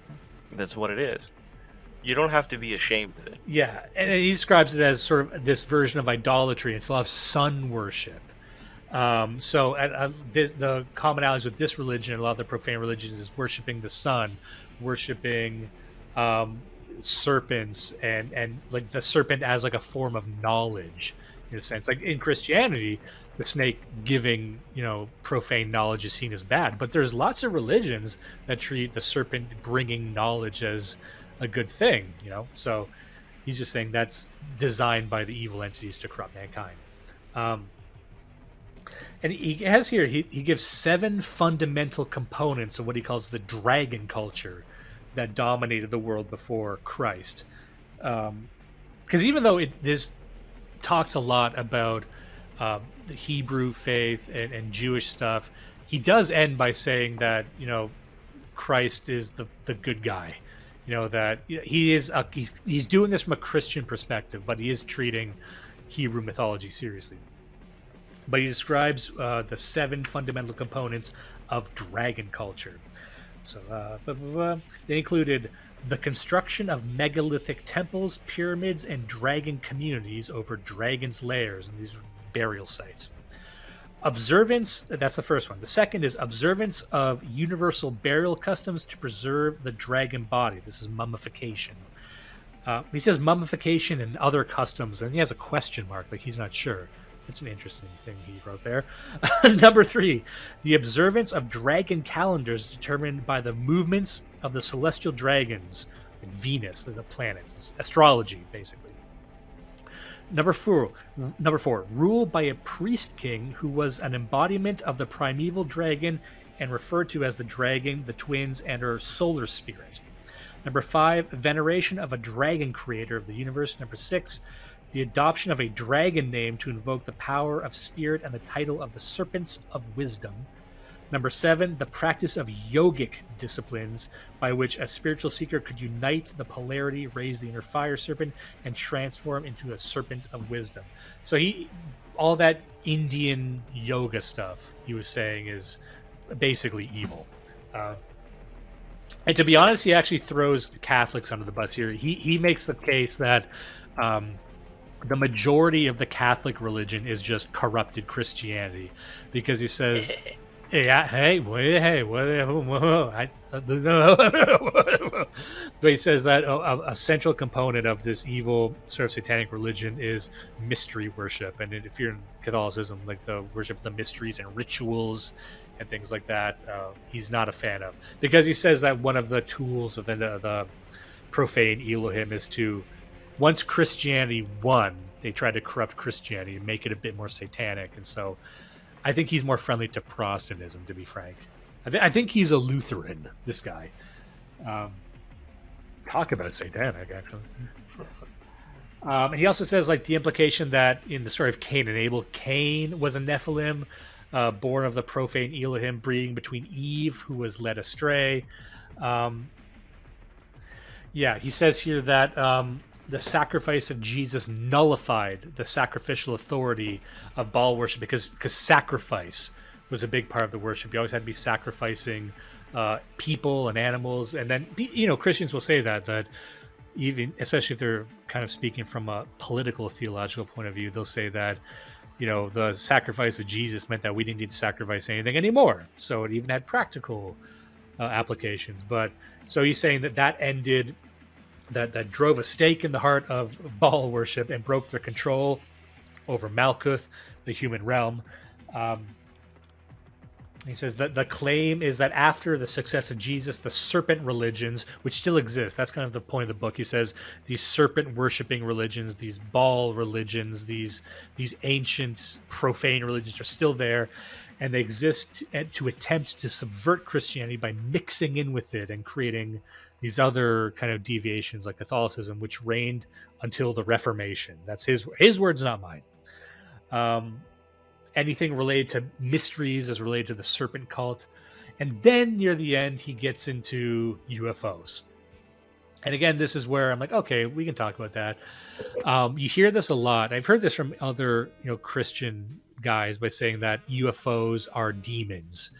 That's what it is. You don't have to be ashamed of it. Yeah, and he describes it as sort of this version of idolatry. It's a lot of sun worship. So the commonalities with this religion and a lot of the profane religions is worshiping the sun, worshiping serpents, and like the serpent as like a form of knowledge, in a sense. Like in Christianity, the snake giving profane knowledge is seen as bad, but there's lots of religions that treat the serpent bringing knowledge as a good thing. So he's just saying that's designed by the evil entities to corrupt mankind. And he has here, he gives 7 fundamental components of what he calls the dragon culture that dominated the world before Christ. Because even though this talks a lot about the Hebrew faith and Jewish stuff, he does end by saying that, Christ is the good guy. That he's doing this from a Christian perspective, but he is treating Hebrew mythology seriously. But he describes the 7 fundamental components of dragon culture. So they included the construction of megalithic temples, pyramids, and dragon communities over dragons' lairs, and these are burial sites. Observance, that's the first one. The second is observance of universal burial customs to preserve the dragon body. This is mummification. He says mummification and other customs, and he has a question mark, like he's not sure. It's an interesting thing he wrote there. Number 3, the observance of dragon calendars determined by the movements of the celestial dragons, like Venus, the planets, astrology, basically. Number four, ruled by a priest king who was an embodiment of the primeval dragon and referred to as the dragon, the twins, and her solar spirit. Number 5, veneration of a dragon creator of the universe. Number 6, the adoption of a dragon name to invoke the power of spirit and the title of the serpents of wisdom. Number 7, the practice of yogic disciplines by which a spiritual seeker could unite the polarity, raise the inner fire serpent, and transform into a serpent of wisdom. So all that Indian yoga stuff he was saying is basically evil. And to be honest, he actually throws Catholics under the bus here. He makes the case that the majority of the Catholic religion is just corrupted Christianity, because he says, but he says that a central component of this evil sort of satanic religion is mystery worship, and if you're in Catholicism, like the worship of the mysteries and rituals and things like that, he's not a fan of, because he says that one of the tools of the profane Elohim is to, once Christianity won, they tried to corrupt Christianity and make it a bit more satanic, and so I think he's more friendly to Protestantism, to be frank. I think he's a Lutheran, this guy. Talk about satanic, actually. He also says, like, the implication that in the story of Cain and Abel, Cain was a Nephilim, born of the profane Elohim, breeding between Eve, who was led astray. He says here that the sacrifice of Jesus nullified the sacrificial authority of Baal worship, because sacrifice was a big part of the worship. You always had to be sacrificing people and animals, and then Christians will say that even, especially if they're kind of speaking from a political theological point of view, they'll say that the sacrifice of Jesus meant that we didn't need to sacrifice anything anymore. So it even had practical applications. But so he's saying that ended. That drove a stake in the heart of Baal worship and broke their control over Malkuth, the human realm. He says that the claim is that after the success of Jesus, the serpent religions, which still exist, that's kind of the point of the book. He says these serpent worshipping religions, these Baal religions, these ancient profane religions are still there, and they exist to attempt to subvert Christianity by mixing in with it and creating these other kind of deviations like Catholicism, which reigned until the Reformation. That's his words, not mine. Anything related to mysteries is related to the serpent cult. And then near the end, he gets into UFOs. And again, this is where I'm like, okay, we can talk about that. You hear this a lot. I've heard this from other Christian guys by saying that UFOs are demons.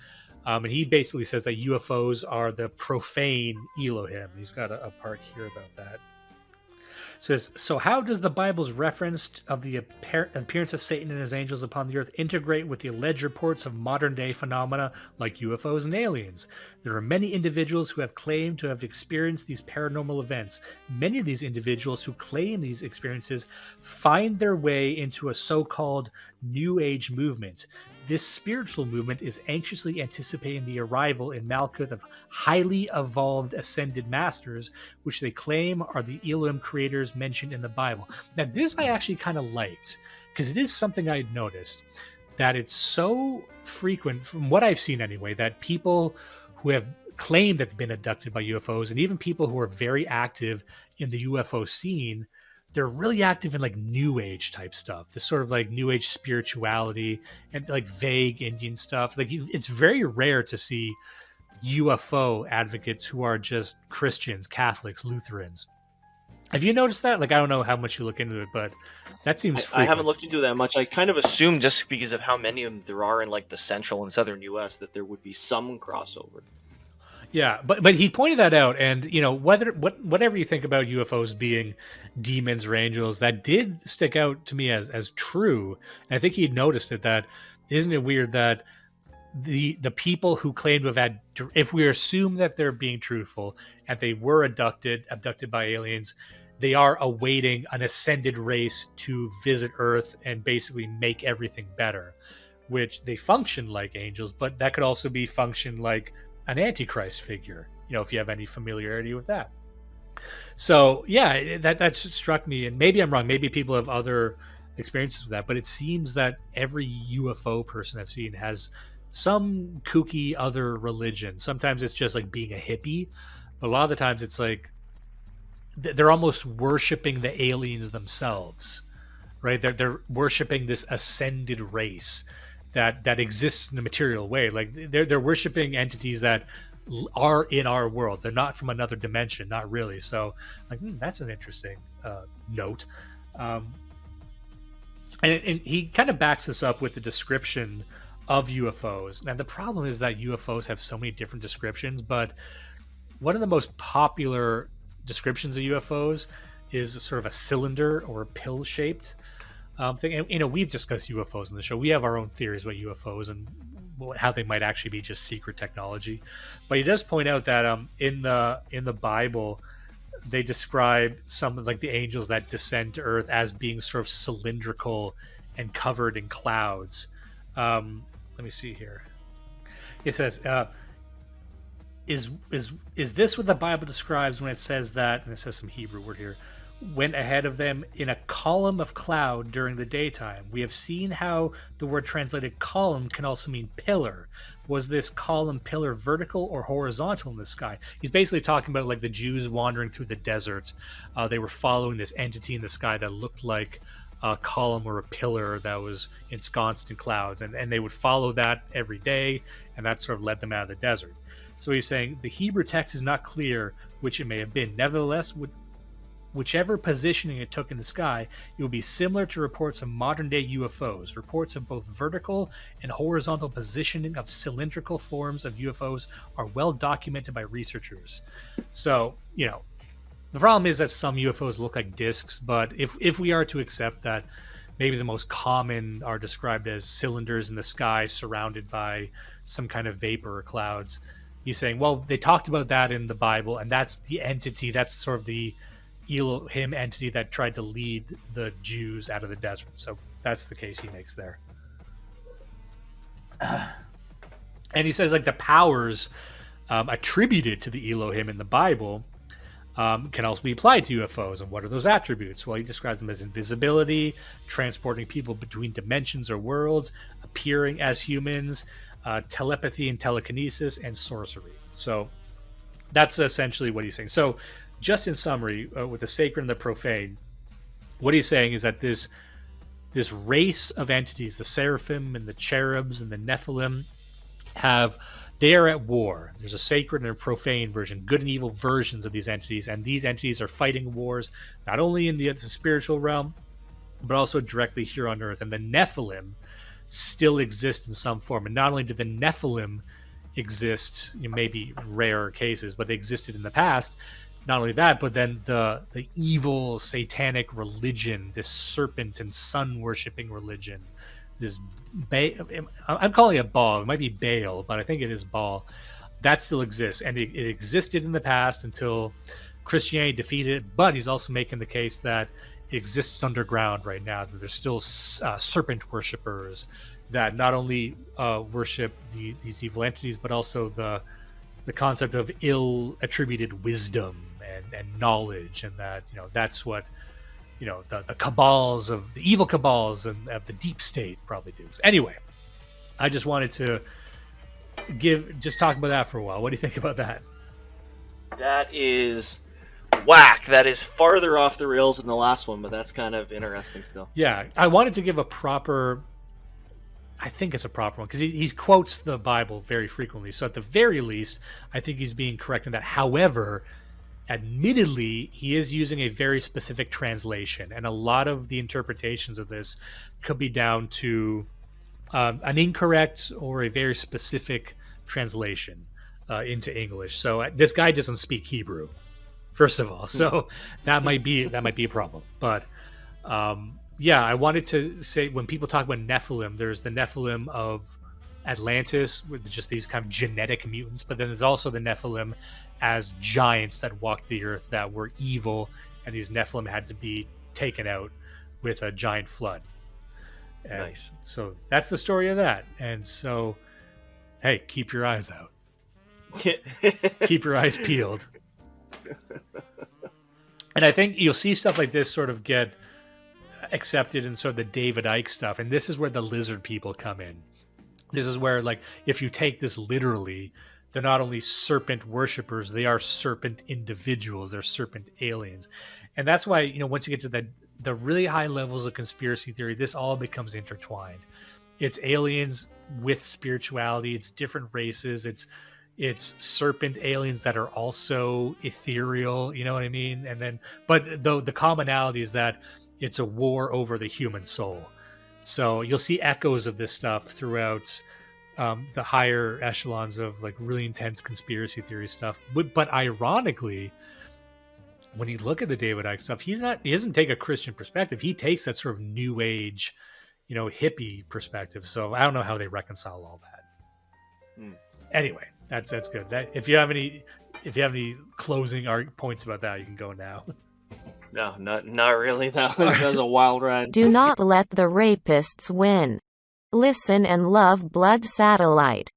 And he basically says that UFOs are the profane Elohim. He's got a part here about that. Says, so how does the Bible's reference of the appearance of Satan and his angels upon the earth integrate with the alleged reports of modern-day phenomena like UFOs and aliens? There are many individuals who have claimed to have experienced these paranormal events. Many of these individuals who claim these experiences find their way into a so-called New Age movement. This spiritual movement is anxiously anticipating the arrival in Malkuth of highly evolved ascended masters, which they claim are the Elohim creators mentioned in the Bible. Now, this I actually kind of liked, because it is something I had noticed, that it's so frequent, from what I've seen anyway, that people who have claimed that they've been abducted by UFOs, and even people who are very active in the UFO scene, they're really active in like New Age type stuff, this sort of like New Age spirituality and like vague Indian stuff. Like it's very rare to see UFO advocates who are just Christians, Catholics, Lutherans. Have you noticed that? Like, I don't know how much you look into it, but that seems I haven't looked into it that much. I kind of assumed, just because of how many of them there are in like the central and southern U.S., that there would be some crossover. Yeah, but he pointed that out, and whatever you think about UFOs being demons or angels, that did stick out to me as true. And I think he noticed it. That isn't it weird that the people who claim to have had, if we assume that they're being truthful and they were abducted by aliens, they are awaiting an ascended race to visit Earth and basically make everything better, which they function like angels, but that could also be function like an antichrist figure, if you have any familiarity with that. So yeah, that struck me, and maybe I'm wrong. Maybe people have other experiences with that, but it seems that every UFO person I've seen has some kooky other religion. Sometimes it's just like being a hippie, but a lot of the times it's like they're almost worshiping the aliens themselves, right? They're worshiping this ascended race that exists in a material way. Like they're worshiping entities that are in our world. They're not from another dimension, not really. So, like, that's an interesting note. And he kind of backs this up with the description of UFOs. Now, the problem is that UFOs have so many different descriptions, but one of the most popular descriptions of UFOs is sort of a cylinder or a pill-shaped thing. And, you know, we've discussed UFOs in the show. We have our own theories about UFOs and how they might actually be just secret technology. But he does point out that in the Bible, they describe some like the angels that descend to Earth as being sort of cylindrical and covered in clouds. Let me see here. It says, "Is this what the Bible describes when it says that?" And it says some Hebrew word here. "Went ahead of them in a column of cloud during the daytime. We have seen how the word translated column can also mean pillar. Was this column pillar vertical or horizontal in the sky?" He's basically talking about like the Jews wandering through the desert. They were following this entity in the sky that looked like a column or a pillar that was ensconced in clouds. And they would follow that every day, and that sort of led them out of the desert. So he's saying the Hebrew text is not clear which it may have been. Nevertheless, whichever positioning it took in the sky, it would be similar to reports of modern-day UFOs. Reports of both vertical and horizontal positioning of cylindrical forms of UFOs are well documented by researchers. So, you know, the problem is that some UFOs look like discs, but if we are to accept that maybe the most common are described as cylinders in the sky surrounded by some kind of vapor or clouds, he's saying, well, they talked about that in the Bible, and that's the entity, that's sort of the Elohim entity that tried to lead the Jews out of the desert. So that's the case he makes there. And he says like the powers attributed to the Elohim in the Bible can also be applied to UFOs. And what are those attributes? Well, he describes them as invisibility, transporting people between dimensions or worlds, appearing as humans, telepathy and telekinesis, and sorcery. So that's essentially what he's saying. So just in summary, with the sacred and the profane, what he's saying is that this race of entities, the Seraphim and the Cherubs and the Nephilim, they are at war. There's a sacred and a profane version, good and evil versions of these entities, and these entities are fighting wars not only in the spiritual realm, but also directly here on Earth. And the Nephilim still exist in some form. And not only do the Nephilim exist, maybe rare cases, but they existed in the past. Not only that, but then the evil satanic religion, this serpent and sun worshipping religion, this I'm calling it Baal. It might be Baal, but I think it is Baal. That still exists, and it existed in the past until Christianity defeated it. But he's also making the case that it exists underground right now. That there's still serpent worshippers that not only worship these evil entities, but also the concept of ill-attributed wisdom and knowledge, and that that's what the cabals of the evil cabals and of the deep state probably do. So anyway, I just wanted to talk about that for a while. What do you think about that? That is whack. That is farther off the rails than the last one, but that's kind of interesting still. Yeah, I wanted to give I think it's a proper one because he quotes the Bible very frequently. So at the very least, I think he's being correct in that. However, admittedly, he is using a very specific translation, and a lot of the interpretations of this could be down to an incorrect or a very specific translation into English. So this guy doesn't speak Hebrew, first of all, so that might be a problem. But yeah, I wanted to say, when people talk about Nephilim, there's the Nephilim of Atlantis with just these kind of genetic mutants, but then there's also the Nephilim as giants that walked the earth that were evil, and these Nephilim had to be taken out with a giant flood. And nice. So that's the story of that. And so, hey, keep your eyes out. Keep your eyes peeled. And I think you'll see stuff like this sort of get accepted in sort of the David Icke stuff. And this is where the lizard people come in. This is where, like, if you take this literally, they're not only serpent worshippers, they are serpent individuals. They're serpent aliens. And that's why, once you get to the really high levels of conspiracy theory, this all becomes intertwined. It's aliens with spirituality. It's different races. It's serpent aliens that are also ethereal. You know what I mean? And then, but the commonality is that it's a war over the human soul. So you'll see echoes of this stuff throughout the higher echelons of like really intense conspiracy theory stuff. But ironically, when you look at the David Icke stuff, he doesn't take a Christian perspective. He takes that sort of new age, hippie perspective. So I don't know how they reconcile all that. Anyway, that's good. If you have any closing points about that, you can go now. No, not really. That was a wild ride. Do not let the rapists win. Listen and love Blood Satellite.